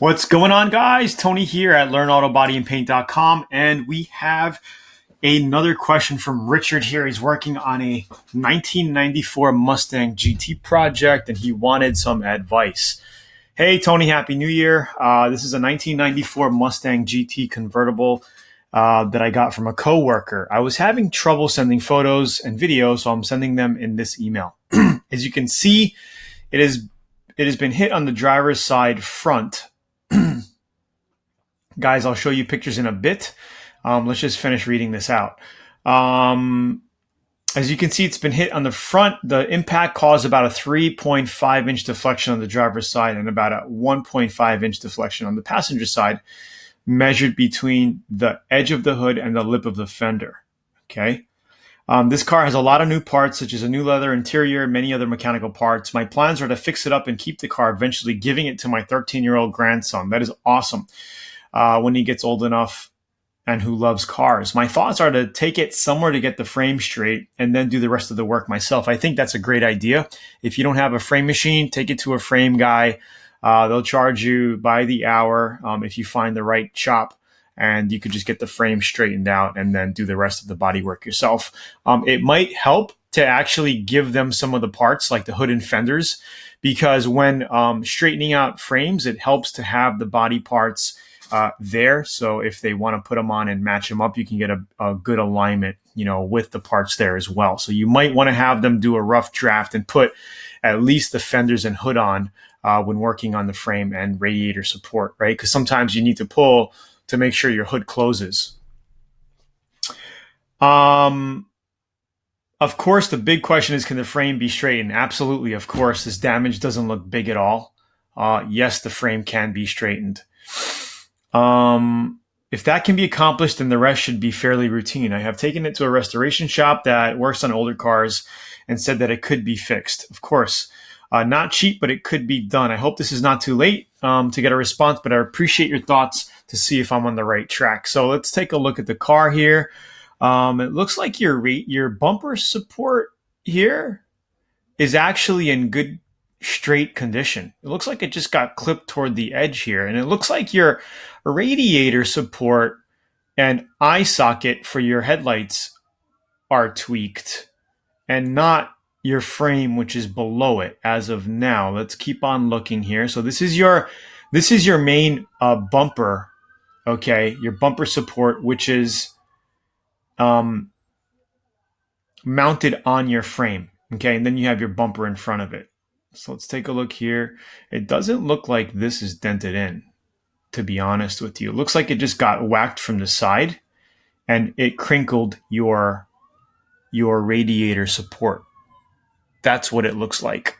What's going on, guys? Tony here at learnautobodyandpaint.com, and we have another question from Richard here. He's working on a 1994 Mustang GT project, and he wanted some advice. Hey, Tony, Happy New Year. This is a 1994 Mustang GT Convertible that I got from a coworker. I was having trouble sending photos and videos, so I'm sending them in this email. As you can see, it has been hit on the driver's side front. Guys, I'll show you pictures in a bit. Let's just finish reading this out. As you can see, it's been hit on the front. The impact caused about a 3.5 inch deflection on the driver's side and about a 1.5 inch deflection on the passenger side, measured between the edge of the hood and the lip of the fender. Okay. This car has a lot of new parts, such as a new leather interior, many other mechanical parts. My plans are to fix it up and keep the car, eventually giving it to my 13-year-old grandson. That is awesome. When he gets old enough and who loves cars. My thoughts are to take it somewhere to get the frame straight and then do the rest of the work myself. I think that's a great idea. If you don't have a frame machine, take it to a frame guy. They'll charge you by the hour if you find the right shop, and you could just get the frame straightened out and then do the rest of the body work yourself. It might help to actually give them some of the parts like the hood and fenders, because when straightening out frames, it helps to have the body parts there. So if they want to put them on and match them up, you can get a good alignment, with the parts there as well. So you might want to have them do a rough draft and put at least the fenders and hood on when working on the frame and radiator support, right? Because sometimes you need to pull to make sure your hood closes. Of course, the big question is, can the frame be straightened? Absolutely, of course. This damage doesn't look big at all. Yes, the frame can be straightened. If that can be accomplished, then the rest should be fairly routine. I have taken it to a restoration shop that works on older cars and said that it could be fixed. Of course, not cheap, but it could be done. I hope this is not too late to get a response, but I appreciate your thoughts to see if I'm on the right track. So let's take a look at the car here. It looks like your bumper support here is actually in good straight condition. It looks like it just got clipped toward the edge here. And it looks like your radiator support and eye socket for your headlights are tweaked and not your frame, which is below it as of now. Let's keep on looking here. So this is your main bumper. Okay. Your bumper support, which is mounted on your frame. Okay. And then you have your bumper in front of it. So let's take a look here. It doesn't look like this is dented in, to be honest with you. It looks like it just got whacked from the side and it crinkled your radiator support. That's what it looks like.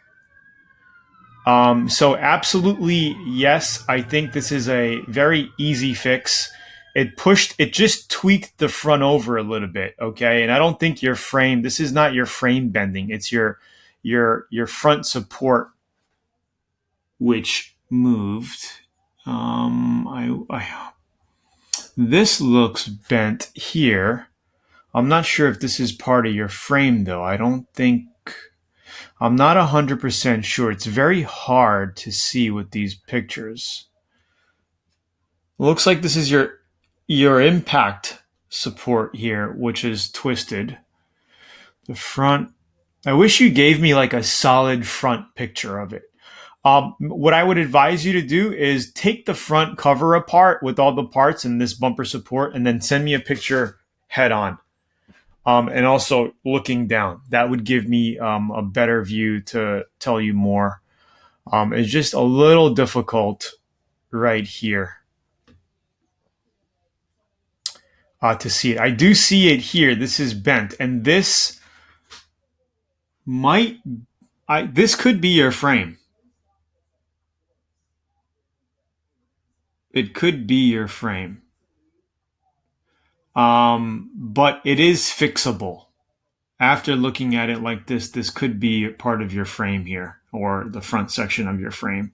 So absolutely, yes, I think this is a very easy fix. It just tweaked the front over a little bit, okay? And I don't think your frame, this is not your frame bending. It's your front support, which moved. This looks bent here. I'm not sure if this is part of your frame, though. I'm not 100% sure. It's very hard to see with these pictures. Looks like this is your impact support here, which is twisted. The front, I wish you gave me like a solid front picture of it. What I would advise you to do is take the front cover apart with all the parts and this bumper support, and then send me a picture head on. And also looking down. That would give me a better view to tell you more. It's just a little difficult right here to see it. I do see it here. This is bent, and this could be your frame. It could be your frame. But it is fixable. After looking at it like this could be part of your frame here, or the front section of your frame.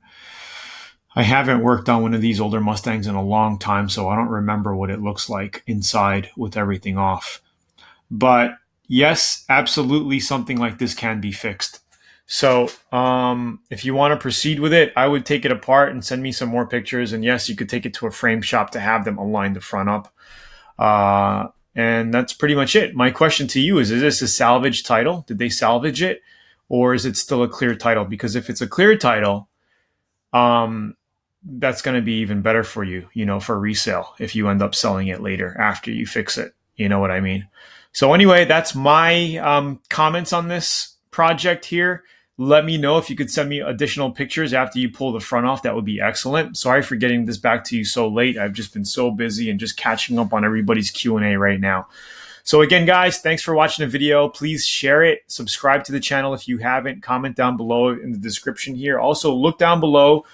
I haven't worked on one of these older Mustangs in a long time, so I don't remember what it looks like inside with everything off. But yes, absolutely, something like this can be fixed. So if you want to proceed with it, I would take it apart and send me some more pictures. And yes, you could take it to a frame shop to have them align the front up. And that's pretty much it. My question to you is this a salvage title? Did they salvage it? Or is it still a clear title? Because if it's a clear title, that's going to be even better for you, for resale if you end up selling it later after you fix it. You know what I mean? So anyway, that's my comments on this project here. Let me know if you could send me additional pictures after you pull the front off. That would be excellent. Sorry for getting this back to you so late. I've just been so busy and just catching up on everybody's Q&A right now. So again, guys, thanks for watching the video. Please share it. Subscribe to the channel if you haven't. Comment down below in the description here. Also, look down below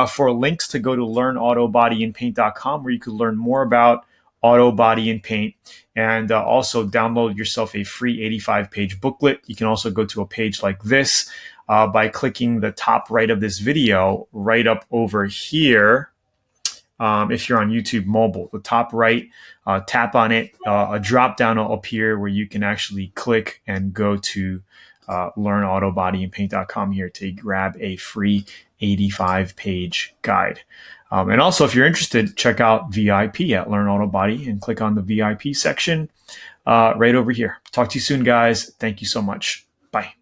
for links to go to learnautobodyandpaint.com where you could learn more about auto, body, and paint. And also download yourself a free 85-page booklet. You can also go to a page like this by clicking the top right of this video right up over here. If you're on YouTube mobile, the top right, tap on it, a drop down will appear where you can actually click and go to learnautobodyandpaint.com here to grab a free 85-page guide. And also, if you're interested, check out VIP at Learn Auto Body and click on the VIP section right over here. Talk to you soon, guys. Thank you so much. Bye.